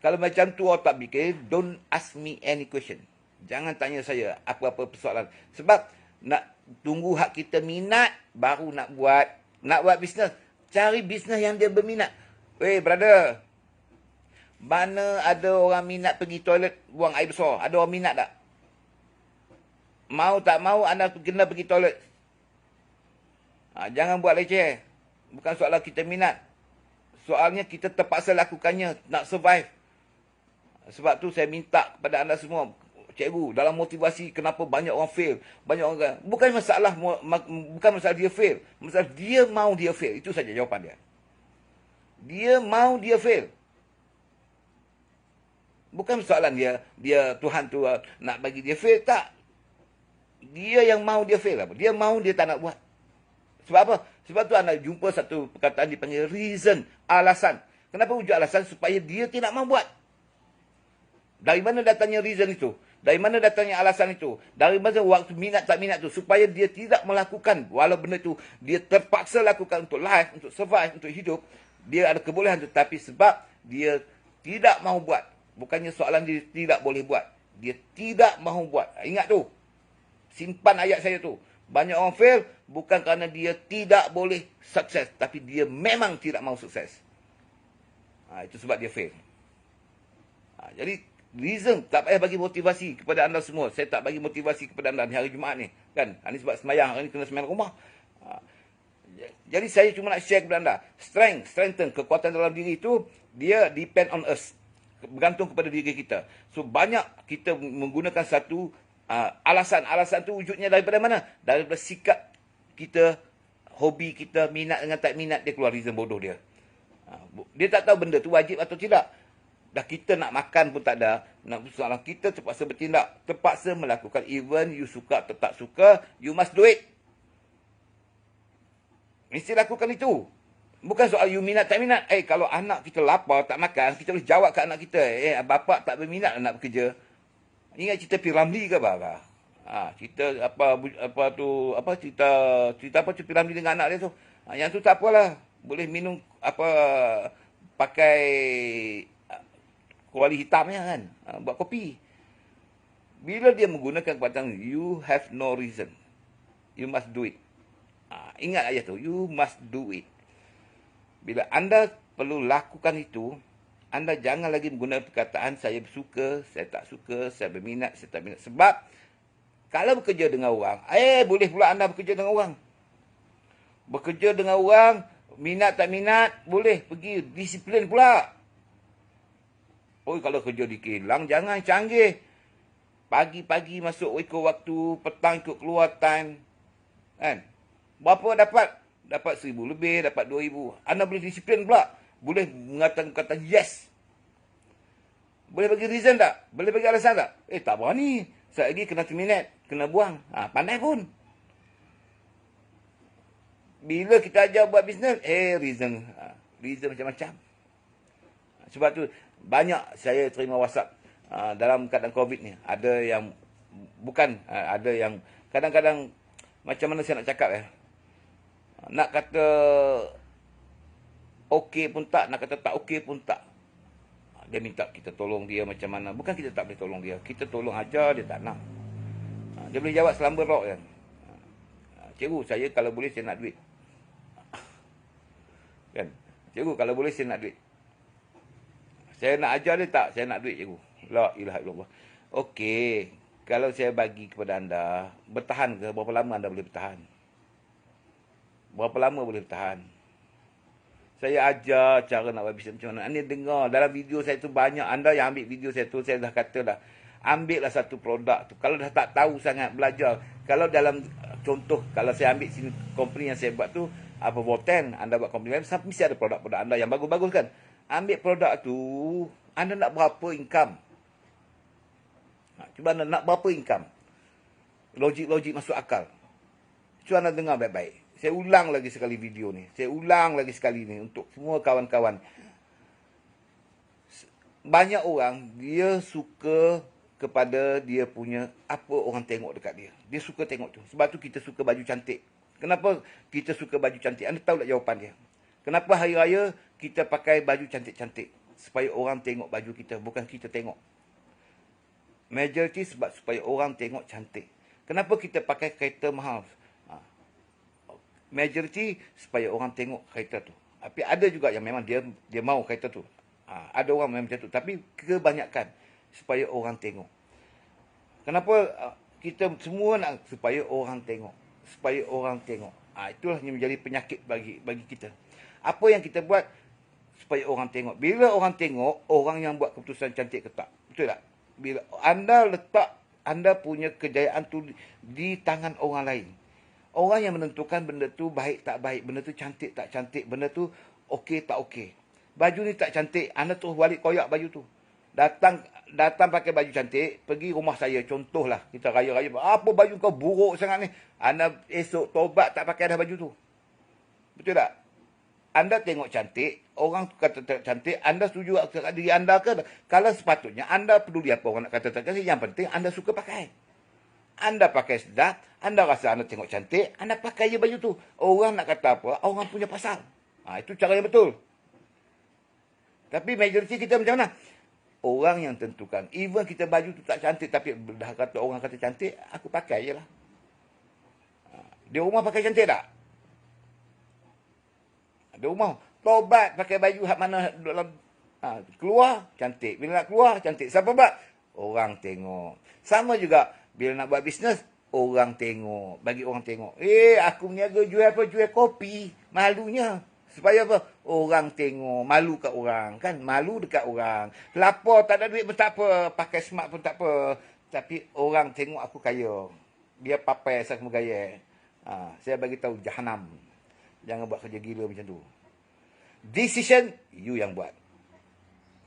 Kalau macam tu orang tak fikir, don't ask me any question. Jangan tanya saya apa-apa persoalan. Sebab nak tunggu hak kita minat, baru nak buat. Nak buat bisnes. Cari bisnes yang dia berminat. Weh, brother. Mana ada orang minat pergi toilet buang air besar? Ada orang minat tak? Mau tak mau, anda kena pergi toilet. Jangan buat leceh. Bukan soalan kita minat. Soalnya kita terpaksa lakukannya nak survive. Sebab tu saya minta kepada anda semua, cikgu, dalam motivasi kenapa banyak orang fail. Banyak orang, bukan masalah dia fail. Masalah dia mau dia fail. Itu saja jawapan dia. Dia mau dia fail. Bukan soalan dia Tuhan tu nak bagi dia fail. Tak. Dia yang mau dia fail. Dia mau dia tak nak buat. Sebab apa? Sebab tu anda jumpa satu perkataan dipanggil reason. Alasan. Kenapa wujud alasan? Supaya dia tidak mau buat. Dari mana datangnya reason itu? Dari mana datangnya alasan itu? Dari mana waktu minat tak minat tu? Supaya dia tidak melakukan. Walau benda itu dia terpaksa lakukan untuk life, untuk survive, untuk hidup. Dia ada kebolehan tu. Tapi sebab dia tidak mau buat. Bukannya soalan dia tidak boleh buat. Dia tidak mau buat. Ingat tu. Simpan ayat saya tu. Banyak orang fail bukan kerana dia tidak boleh sukses. Tapi dia memang tidak mau sukses. Itu sebab dia fail. Jadi reason tak payah bagi motivasi kepada anda semua. Saya tak bagi motivasi kepada anda di hari Jumaat ni. Kan? Ini sebab semayang. Hari ni kena semayang rumah. Jadi saya cuma nak share kepada anda. Strengthen. Kekuatan dalam diri itu, dia depend on us. Bergantung kepada diri kita. So banyak kita menggunakan satu alasan. Alasan tu wujudnya daripada mana? Daripada sikap kita, hobi kita, minat dengan tak minat, dia keluar reason bodoh dia. Dia tak tahu benda tu wajib atau tidak. Dah kita nak makan pun tak ada. Nak soalan kita terpaksa bertindak. Terpaksa melakukan. Even you suka atau tak suka, you must do it. Mesti lakukan itu. Bukan soal you minat tak minat. Kalau anak kita lapar tak makan, kita boleh jawab ke anak kita. Bapa tak berminat nak bekerja. Ingat cerita Piramli ke apa? Cerita cerita apa Piramli dengan anak dia tu. Yang tu tak apalah. Boleh minum pakai kuali hitamnya kan. Buat kopi. Bila dia menggunakan kekuatan you have no reason. You must do it. Ingat ayat tu. You must do it. Bila anda perlu lakukan itu, anda jangan lagi menggunakan perkataan saya suka, saya tak suka, saya berminat, saya tak minat. Sebab kalau bekerja dengan orang, boleh pula anda bekerja dengan orang. Bekerja dengan orang, minat tak minat, boleh pergi disiplin pula. Kalau kerja di kilang, jangan canggih. Pagi-pagi masuk ikut waktu, petang ikut keluar time. Kan? Berapa dapat? Dapat 1,000 lebih, dapat 2,000. Anda boleh disiplin pula. Boleh mengatakan kata yes. Boleh bagi reason tak? Boleh bagi alasan tak? Tak berani. Sekejap lagi kena terminate. Kena buang. Pandai pun. Bila kita ajar buat bisnes, reason. Reason macam-macam. Sebab tu, banyak saya terima WhatsApp dalam keadaan COVID ni. Ada yang, ada yang, kadang-kadang, macam mana saya nak cakap nak kata okey pun tak, nak kata tak okey pun tak. Dia minta kita tolong dia macam mana. Bukan kita tak boleh tolong dia. Kita tolong aja, dia tak nak. Dia boleh jawab selamba rock kan. Cikgu, saya kalau boleh saya nak duit. Kan? Cikgu, kalau boleh saya nak duit. Saya nak ajar dia tak? Saya nak duit, cikgu. La ilaha illallah. Okey. Kalau saya bagi kepada anda, bertahan ke? Berapa lama anda boleh bertahan? Berapa lama boleh bertahan? Saya ajar cara nak buat bisnes macam mana. Anda dengar dalam video saya tu banyak. Anda yang ambil video saya tu, saya dah kata dah. Ambillah satu produk tu. Kalau dah tak tahu sangat, belajar. Kalau dalam contoh, kalau saya ambil sini company yang saya buat tu, apa Voten, anda buat company lain, mesti ada produk-produk anda yang bagus-bagus kan. Ambil produk tu, anda nak berapa income? Cuba anda nak berapa income? Logik-logik masuk akal. Cuba anda dengar baik-baik. Saya ulang lagi sekali video ni. Saya ulang lagi sekali ni untuk semua kawan-kawan. Banyak orang, dia suka kepada dia punya apa orang tengok dekat dia. Dia suka tengok tu. Sebab tu kita suka baju cantik. Kenapa kita suka baju cantik? Anda tahu tak jawapan dia? Kenapa hari raya kita pakai baju cantik-cantik? Supaya orang tengok baju kita, bukan kita tengok. Majority sebab supaya orang tengok cantik. Kenapa kita pakai kereta mahal? Majority supaya orang tengok kereta tu. Tapi ada juga yang memang dia mau kereta tu. Ada orang memang macam tu. Tapi kebanyakan supaya orang tengok. Kenapa kita semua nak supaya orang tengok? Supaya orang tengok. Itulah yang menjadi penyakit bagi kita. Apa yang kita buat supaya orang tengok. Bila orang tengok, orang yang buat keputusan cantik ke tak. Betul tak? Bila anda letak anda punya kejayaan tu di tangan orang lain. Orang yang menentukan benda tu baik tak baik, benda tu cantik tak cantik, benda tu okey tak okey. Baju ni tak cantik, anda terus balik koyak baju tu. Datang pakai baju cantik, pergi rumah saya, contohlah kita raya-raya, apa baju kau buruk sangat ni? Anda esok tobat tak pakai dah baju tu. Betul tak? Anda tengok cantik, orang kata tak cantik, anda setuju kat diri anda ke? Kalau sepatutnya anda peduli apa orang nak kata tak cantik, yang penting anda suka pakai. Anda pakai sedap, anda rasa anda tengok cantik, anda pakai je baju tu. Orang nak kata apa, orang punya pasal. Itu cara yang betul. Tapi majoriti kita macam mana? Orang yang tentukan. Even kita baju tu tak cantik, tapi dah kata orang kata cantik, aku pakai je lah. Di rumah pakai cantik tak? Di rumah, tobat pakai baju hak mana dalam keluar, cantik. Bila nak keluar, cantik. Siapa buat? Orang tengok. Sama juga, bila nak buat bisnes, orang tengok. Bagi orang tengok. Aku berniaga jual apa? Jual kopi. Malunya. Supaya apa? Orang tengok. Malu kat orang. Kan? Malu dekat orang. Lapar tak ada duit pun tak apa. Pakai smart pun tak apa. Tapi orang tengok aku kaya. Biar papai asal kamu gaya. Saya bagi tahu jahanam. Jangan buat kerja gila macam tu. Decision, you yang buat.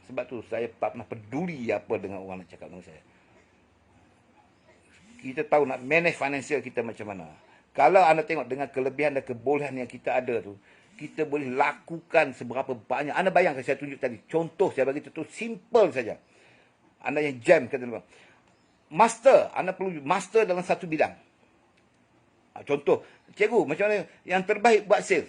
Sebab tu saya tak pernah peduli apa dengan orang nak cakap dengan saya. Kita tahu nak manage financial kita macam mana. Kalau anda tengok dengan kelebihan dan kebolehan yang kita ada tu, kita boleh lakukan seberapa banyak. Anda bayangkan saya tunjuk tadi. Contoh saya bagi tu simple saja. Anda yang jam kata dulu. Master, anda perlu master dalam satu bidang. Contoh, cikgu macam mana yang terbaik buat sale?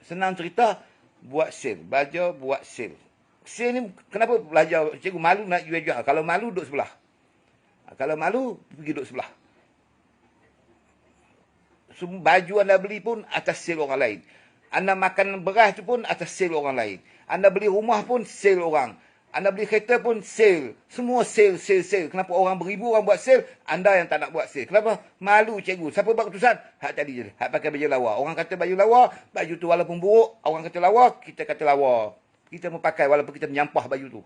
Senang cerita, buat sale. Belajar buat sale. Sale ni kenapa belajar? Cikgu malu nak jual-jual. Kalau malu duduk sebelah. Kalau malu, pergi duduk sebelah. Baju anda beli pun atas sale orang lain. Anda makan beras tu pun atas sale orang lain. Anda beli rumah pun sale orang. Anda beli kereta pun sale. Semua sale, sale, sale. Kenapa orang beribu orang buat sale? Anda yang tak nak buat sale. Kenapa? Malu cikgu. Siapa buat keputusan? Hak tadi je. Hak pakai baju lawa. Orang kata baju lawa. Baju tu walaupun buruk. Orang kata lawa. Kita kata lawa. Kita mau pakai walaupun kita menyampah baju tu.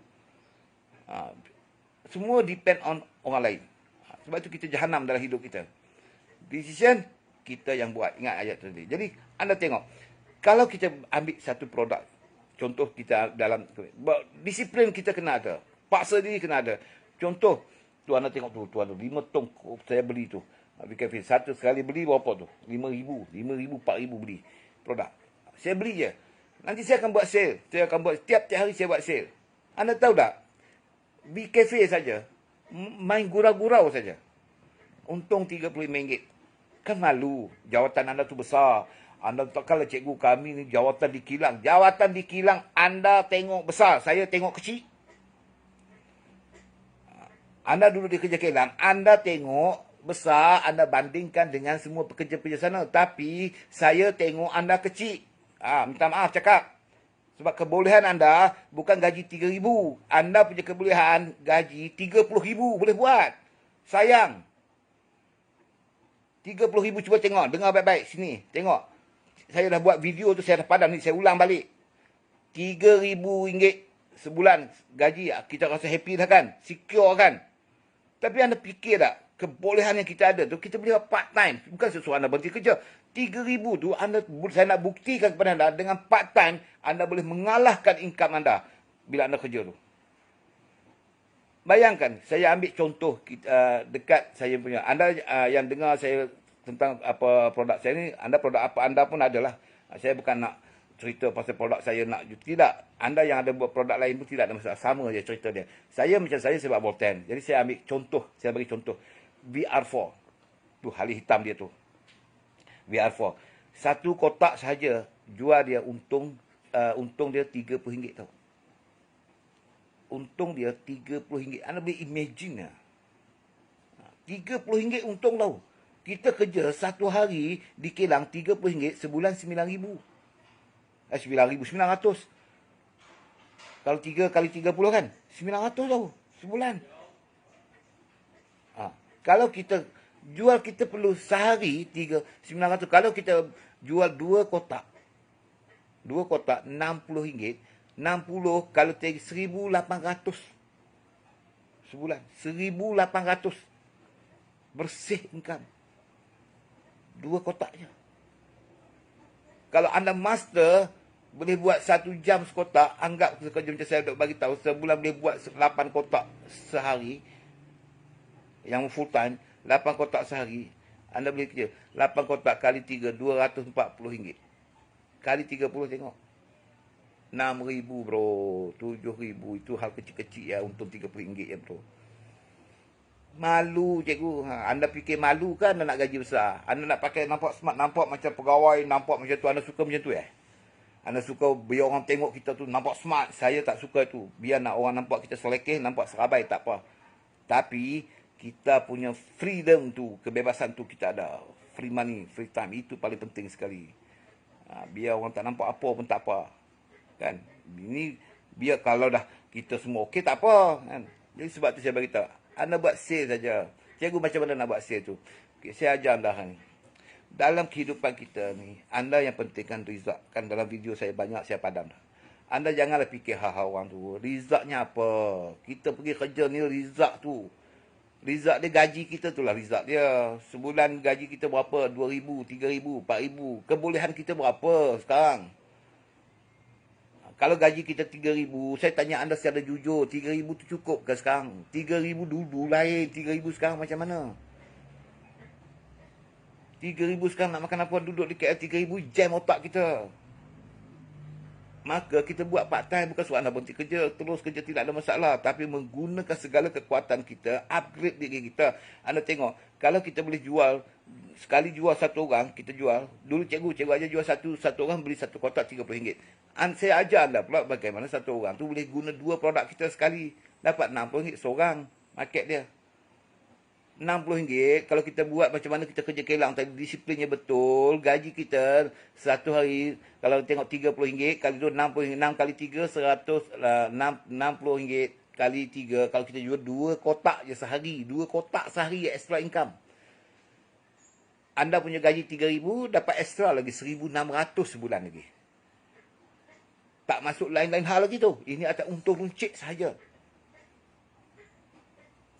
Semua depend on orang lain. Sebab tu kita jahanam dalam hidup kita. Decision, kita yang buat. Ingat ayat tadi. Jadi, anda tengok. Kalau kita ambil satu produk. Contoh kita dalam disiplin kita kena ada. Paksa diri kena ada. Contoh, tu anda tengok tu, 5 tong saya beli tu. BKF satu sekali beli berapa tu? 5,000, 4,000 beli produk. Saya beli je. Nanti saya akan buat sale. Saya akan buat tiap-tiap hari saya buat sale. Anda tahu tak? BKF saja main gurau-gurau saja. Untung RM35. Kan malu. Jawatan anda tu besar. Anda tak kalau cikgu kami ni jawatan di kilang. Jawatan di kilang anda tengok besar. Saya tengok kecil. Anda duduk di kerja kilang. Anda tengok besar. Anda bandingkan dengan semua pekerja-pekerja sana. Tapi saya tengok anda kecil. Minta maaf cakap. Sebab kebolehan anda bukan gaji 3,000. Anda punya kebolehan gaji 30,000. Boleh buat. Sayang. 30,000 cuba tengok. Dengar baik-baik. Sini. Tengok. Saya dah buat video tu, saya dah padam ni, saya ulang balik. RM3,000 sebulan gaji, kita rasa happy dah kan? Secure kan? Tapi anda fikir tak? kebolehan yang kita ada tu, kita boleh buat part time. Bukan sesuatu anda berhenti kerja. 3,000 tu, saya nak buktikan kepada anda, dengan part time, anda boleh mengalahkan income anda bila anda kerja tu. Bayangkan, saya ambil contoh dekat saya punya. Anda yang dengar saya tentang apa produk saya ni, anda produk apa anda pun adalah. Saya bukan nak cerita pasal produk saya nak. Tidak. Anda yang ada buat produk lain pun tidak ada masalah. Sama je cerita dia. Saya macam saya buat Bolten. Jadi saya ambil contoh. Saya bagi contoh. VR4. Tu halih hitam dia tu. VR4. Satu kotak saja jual dia untung dia RM30 tau. Untung dia RM30. Anda boleh imagine lah. RM30 untung tau. Kita kerja satu hari di kilang RM30, sebulan RM9,000. 9,900. Kalau 3 kali 30 kan? 900 tau. Sebulan. Kalau kita jual, kita perlu sehari 900. Kalau kita jual 2 kotak. 2 kotak RM60. 60 kalau 1,800. Sebulan. 1,800. Bersih income. 2 kotak je. Kalau anda master, boleh buat 1 jam sekotak. Anggap kerja macam saya duk bagi tahu, sebulan boleh buat 8 kotak sehari. Yang full time, 8 kotak sehari. Anda boleh kerja 8 kotak kali 3, RM240. Kali 30 tengok. RM6,000 bro. RM7,000. Itu hal kecil-kecil ya, untung RM30 ya bro. Malu cikgu. Anda fikir malu kan anda nak gaji besar? Anda nak pakai nampak smart, nampak macam pegawai, nampak macam tu. Anda suka macam tu Anda suka biar orang tengok kita tu nampak smart. Saya tak suka tu. Biar nak orang nampak kita selekeh, nampak serabai, tak apa. Tapi kita punya freedom tu, kebebasan tu kita ada. Free money, free time. Itu paling penting sekali. Biar orang tak nampak apa pun tak apa. Kan? Ini biar kalau dah kita semua okey tak apa. Kan? Jadi sebab tu saya beritahu. Anda buat sale saja. Cikgu macam mana nak buat sale tu? Okay, saya ajar anda ni. Dalam kehidupan kita ni, anda yang pentingkan result. Kan dalam video saya banyak saya padam dah. Anda janganlah fikir hal-hal orang tu. Resultnya apa? Kita pergi kerja ni result tu. Result dia gaji kita tu lah result dia. Sebulan gaji kita berapa? 2,000, 3,000, 4,000. Kebolehan kita berapa sekarang? Kalau gaji kita 3,000, saya tanya anda secara jujur, 3,000 tu cukup ke sekarang? 3,000 dulu lain, 3,000 sekarang macam mana? 3,000 sekarang nak makan apa? Duduk di KL 3,000, jam otak kita. Maka kita buat part time, bukan sebab anda berhenti kerja, terus kerja tidak ada masalah. Tapi menggunakan segala kekuatan kita, upgrade diri kita. Anda tengok, kalau kita boleh jual, sekali jual 1 orang, kita jual. Dulu cikgu aja jual satu orang beli 1 kotak RM30. Saya ajar anda pula bagaimana 1 orang tu boleh guna 2 produk kita sekali. Dapat RM60 seorang market dia. RM60 kalau kita buat macam mana kita kerja kilang tadi, disiplinnya betul, gaji kita satu hari kalau tengok RM30 kali tu 60, 6 kali 3 RM60 kali 3, kalau kita jual 2 kotak je sehari, 2 kotak sehari extra income. Anda punya gaji RM3,000 dapat extra lagi RM1,600 sebulan lagi. Tak masuk lain-lain hal lagi tu. Ini atas untung runcit sahaja.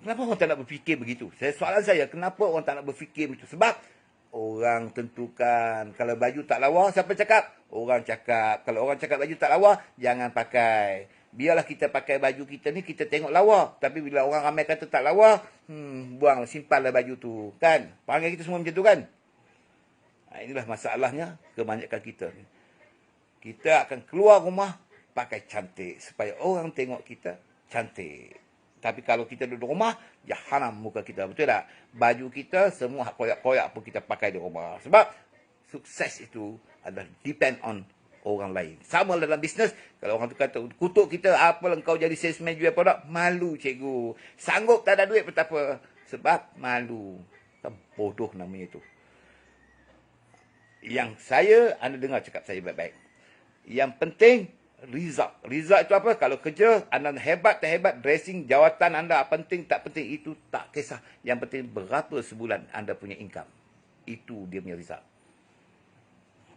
Kenapa orang tak nak berfikir begitu? Soalan saya, kenapa orang tak nak berfikir begitu? Sebab orang tentukan. Kalau baju tak lawa, siapa cakap? Orang cakap. Kalau orang cakap baju tak lawa, jangan pakai. Biarlah kita pakai baju kita ni, kita tengok lawa. Tapi bila orang ramai kata tak lawa, buang, simpanlah baju tu. Kan? Panggil kita semua macam tu kan? Inilah masalahnya kebanyakan kita ni. Kita akan keluar rumah pakai cantik. Supaya orang tengok kita cantik. Tapi kalau kita duduk rumah, jahanam muka kita. Betul tak? Baju kita semua koyak-koyak pun kita pakai di rumah. Sebab sukses itu adalah depend on orang lain. Sama dalam bisnes. Kalau orang tu kata, kutuk kita, apa engkau jadi salesman jual produk? Malu cikgu. Sanggup tak ada duit pun tak apa. Sebab malu. Bodoh namanya itu. Yang saya, anda dengar cakap saya baik-baik. Yang penting, result. Result itu apa? Kalau kerja, anda hebat, tak hebat, dressing, jawatan anda penting, tak penting, itu tak kisah. Yang penting berapa sebulan anda punya income. Itu dia punya result.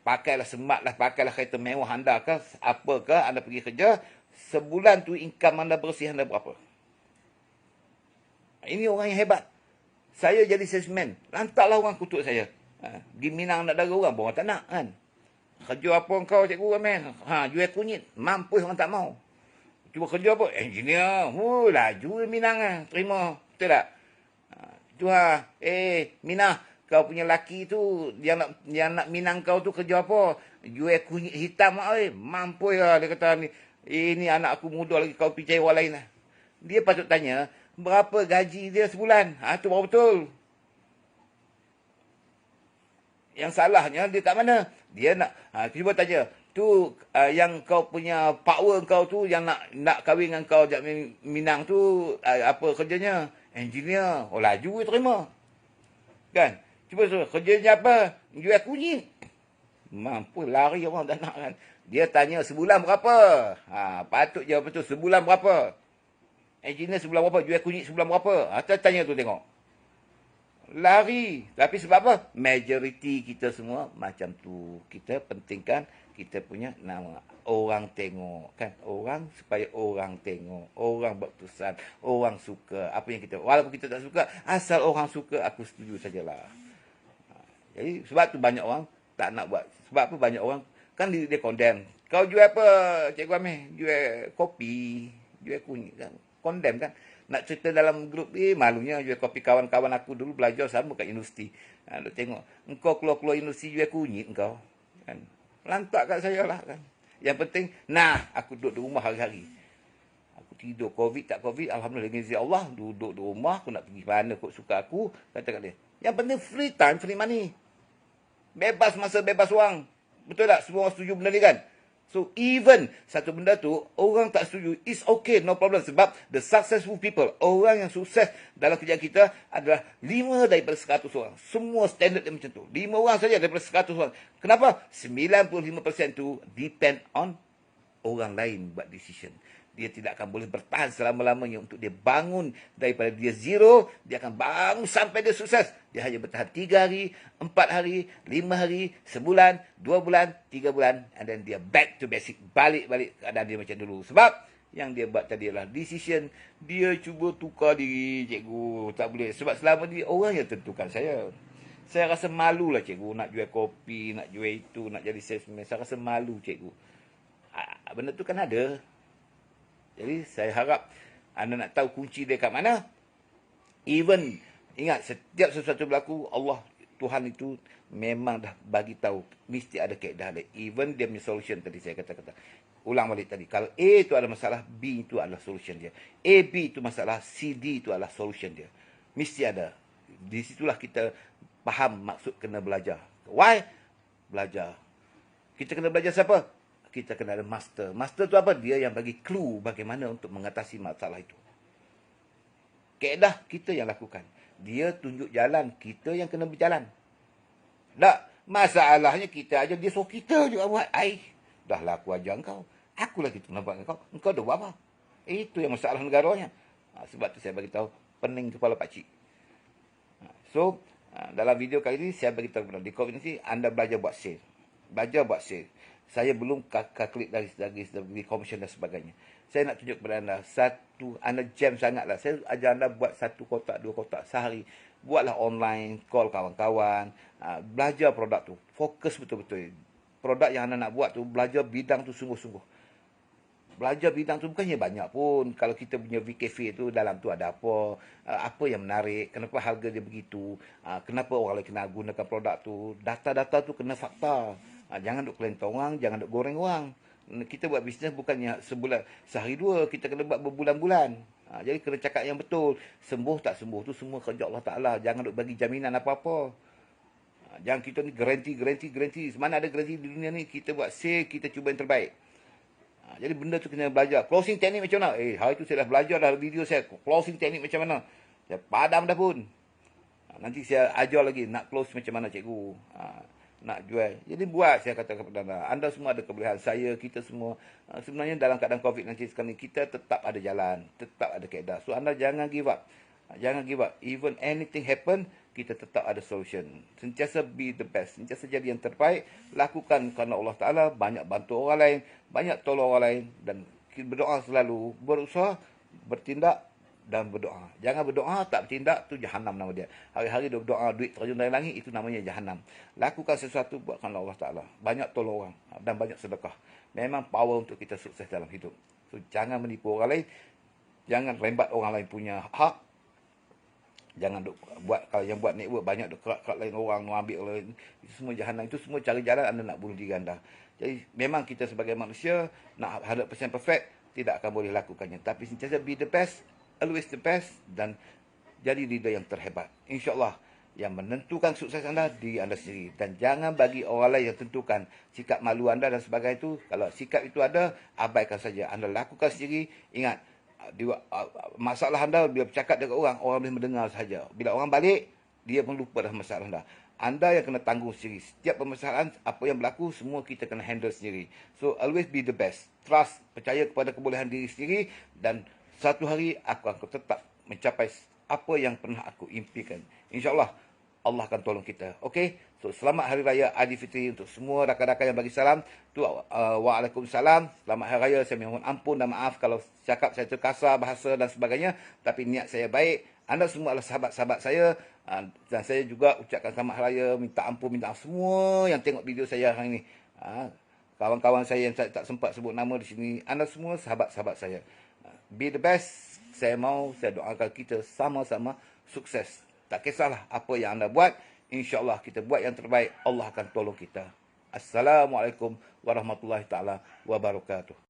Pakailah smart lah, pakailah kereta mewah anda ke, apakah anda pergi kerja, sebulan tu income anda bersih anda berapa. Ini orang yang hebat. Saya jadi salesman. Lantaklah orang kutuk saya. Pergi Minang nak dara orang pun orang tak nak kan. Kerja apa kau cikgu Amel? Jual kunyit. Mampus orang tak mau. Cuba kerja apa? Engineer. Laju Minang lah. Terima. Betul tak? Tu Minah, kau punya laki tu yang nak Minang kau tu kerja apa? Jual kunyit hitam lah. Mampus lah. Dia kata ni. Ini anak aku muda lagi, kau pergi cari orang lain lah. Dia patut tanya, berapa gaji dia sebulan? Tu baru betul. Yang salahnya dia kat mana? Dia nak, cuba tanya, tu yang kau punya power kau tu, yang nak kahwin dengan kau Minang tu, apa kerjanya? Engineer. Laju dia terima. Kan? Cuba kerjanya apa? Jual kunyit. Mampu lari orang tak nak kan. Dia tanya sebulan berapa? Patut jawab betul. Sebulan berapa? Engineer sebulan berapa? Jual kunyit sebulan berapa? Tanya tu tengok. Lari. Tapi sebab apa? Majoriti kita semua macam tu. Kita pentingkan kita punya nama. Orang tengok. Kan? Orang supaya orang tengok. Orang buat keputusan. Orang suka. Apa yang kita... Walaupun kita tak suka. Asal orang suka, aku setuju sajalah. Jadi sebab tu banyak orang tak nak buat. Sebab apa banyak orang kan dia condemn. Kau jual apa, Cikgu Amir? Jual kopi, jual kunyit kan. Condemn kan. Nak cerita dalam grup, malunya jual kopi. Kawan-kawan aku dulu belajar sama kat universiti. Duk tengok, engkau keluar-keluar universiti jual kunyit engkau. Kan. Lantak kat saya lah kan. Yang penting, aku duduk di rumah hari-hari. Aku tidur, Covid tak Covid, Alhamdulillah dengan izin Allah, duduk di rumah, aku nak pergi mana kok suka aku, kata kat dia. Yang penting free time, free money. Bebas masa, bebas wang. Betul tak? Semua orang setuju benda ni kan? So, even satu benda tu, orang tak setuju, it's okay, no problem. Sebab the successful people, orang yang sukses dalam kerjaan kita adalah 5 daripada 100 orang. Semua standard dia macam tu. 5 orang saja daripada 100 orang. Kenapa? 95% tu depend on orang lain buat decision. Dia tidak akan boleh bertahan selama-lamanya untuk dia bangun daripada dia zero. Dia akan bangun sampai dia sukses. Dia hanya bertahan 3 hari, 4 hari, 5 hari, sebulan, 2 bulan, 3 bulan. And then dia back to basic. Balik-balik keadaan dia macam dulu. Sebab yang dia buat tadi adalah decision. Dia cuba tukar diri, cikgu. Tak boleh. Sebab selama ni orang yang tentukan saya. Saya rasa malu lah cikgu. Nak jual kopi, nak jual itu, nak jadi salesman. Saya rasa malu cikgu. Benda tu kan ada. Jadi saya harap anda nak tahu kunci dia kat mana. Even, ingat setiap sesuatu berlaku, Allah, Tuhan itu memang dah bagi tahu. Mesti ada kaedah dia. Even dia punya solution tadi saya kata-kata. Ulang balik tadi. Kalau A itu ada masalah, B itu adalah solution dia. A, B itu masalah, C, D itu adalah solution dia. Mesti ada. Di situlah kita faham maksud kena belajar. Why? Belajar. Kita kena belajar siapa? Kita kena ada master. Master tu apa? Dia yang bagi clue bagaimana untuk mengatasi masalah itu. Kaedah kita yang lakukan. Dia tunjuk jalan, kita yang kena berjalan. Tak, masalahnya kita aja, dia suruh kita juga buat. Dah lah aku ajar kau. Akulah kita nak buat kau. Engkau dah buat apa? Itu yang masalah negaranya. Sebab tu saya bagi tahu pening kepala pakcik. So, dalam video kali ini saya bagi tahu di COVID ni anda belajar buat sale. Belajar buat sale. Saya belum klik dari commission dan sebagainya. Saya nak tunjuk kepada anda anda jam sangatlah. Saya ajar anda buat 1 kotak, 2 kotak sehari. Buatlah online, call kawan-kawan, belajar produk tu. Fokus betul-betul. Produk yang anda nak buat tu, belajar bidang tu sungguh-sungguh. Belajar bidang tu bukannya banyak pun. Kalau kita punya VKF tu, dalam tu ada apa yang menarik, kenapa harga dia begitu, kenapa orang lain kena gunakan produk tu. Data-data tu kena fakta. Jangan duk kelentong orang, jangan duk goreng orang. Kita buat bisnes bukannya sebulan, sehari dua. Kita kena buat berbulan-bulan. Jadi kena cakap yang betul. Sembuh tak sembuh tu semua kerja Allah Ta'ala. Jangan duk bagi jaminan apa-apa. Jangan kita ni garanti. Mana ada garanti di dunia ni. Kita buat sale, kita cuba yang terbaik. Jadi benda tu kena belajar. Closing teknik macam mana? Hari tu saya dah belajar dah video saya. Closing teknik macam mana? Saya padam dah pun. Nanti saya ajar lagi nak close macam mana cikgu. Nak jual. Jadi buat, saya kata kepada anda. Anda semua ada kebolehan. Saya, kita semua. Sebenarnya dalam keadaan COVID-19 sekarang ni, kita tetap ada jalan. Tetap ada kaedah. So, anda jangan give up. Jangan give up. Even anything happen, kita tetap ada solution. Sentiasa be the best. Sentiasa jadi yang terbaik. Lakukan kerana Allah Ta'ala. Banyak bantu orang lain. Banyak tolong orang lain. Dan berdoa selalu. Berusaha, bertindak, dan berdoa. Jangan berdoa tak bertindak, tu jahanam nama dia. Hari-hari dia berdoa duit terjun dari langit, itu namanya jahanam. Lakukan sesuatu buatkanlah Allah Taala. Banyak tolong orang dan banyak sedekah. Memang power untuk kita sukses dalam hidup. So jangan menipu orang lain, jangan rembat orang lain punya hak. Jangan buat, kalau yang buat network banyak dekat lain orang, ambil lain, itu semua jahanam. Itu semua cara jalan anda nak bunuh diri anda. Jadi memang kita sebagai manusia nak 100% perfect tidak akan boleh lakukannya. Tapi sentiasa be the best, always the best, dan jadi leader yang terhebat. InsyaAllah yang menentukan sukses anda diri anda sendiri. Dan jangan bagi orang lain yang tentukan sikap malu anda dan sebagainya itu. Kalau sikap itu ada, abaikan saja. Anda lakukan sendiri. Ingat, masalah anda bila bercakap dengan orang, orang boleh mendengar saja. Bila orang balik, dia pun lupa dah masalah anda. Anda yang kena tanggung sendiri. Setiap permasalahan, apa yang berlaku, semua kita kena handle sendiri. So, always be the best. Trust, percaya kepada kebolehan diri sendiri. Dan satu hari, aku akan tetap mencapai apa yang pernah aku impikan. InsyaAllah, Allah akan tolong kita. Okey? So, selamat Hari Raya Aidilfitri untuk semua rakan-rakan yang bagi salam. Waalaikumsalam. Selamat Hari Raya. Saya mohon ampun dan maaf kalau cakap saya terkasar, bahasa dan sebagainya. Tapi niat saya baik. Anda semua adalah sahabat-sahabat saya. Dan saya juga ucapkan selamat Hari Raya. Minta ampun, minta maaf semua yang tengok video saya hari ini. Kawan-kawan saya yang saya tak sempat sebut nama di sini. Anda semua sahabat-sahabat saya. Be the best. Saya doakan kita sama-sama sukses. Tak kisahlah apa yang anda buat. InsyaAllah kita buat yang terbaik. Allah akan tolong kita. Assalamualaikum warahmatullahi taala wabarakatuh.